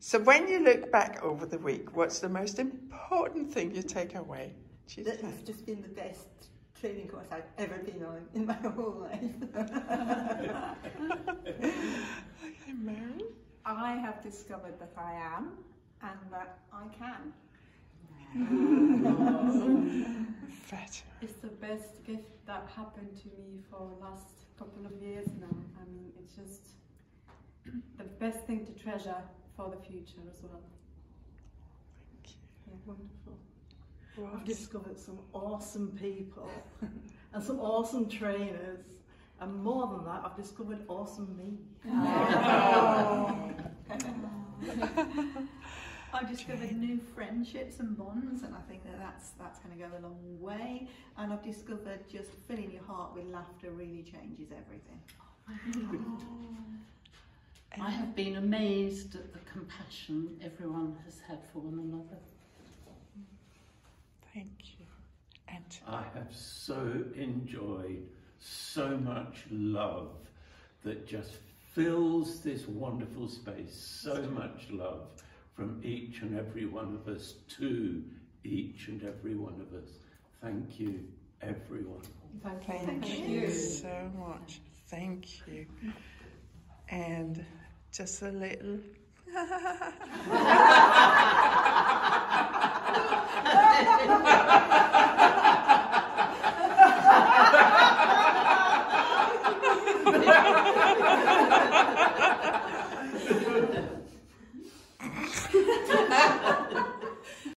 So when you look back over the week, what's the most important thing you take away? That it's just been the best training course I've ever been on in my whole life. Okay, Mary? I have discovered that I am and that I can. Fatima. It's the best gift that happened to me for the last couple of years now. I mean, it's just the best thing to treasure for the future as well. Thank you. Yeah, wonderful. What? I've discovered some awesome people and some awesome trainers, and more than that, I've discovered awesome me. I've discovered new friendships and bonds, and I think that's going to go a long way. And I've discovered just filling your heart with laughter really changes everything. I have been amazed at the compassion everyone has had for one another. Thank you. And I have so enjoyed so much love that just fills this wonderful space. So much love from each and every one of us to each and every one of us. Thank you, everyone. thank you so much. Thank you. And just a little.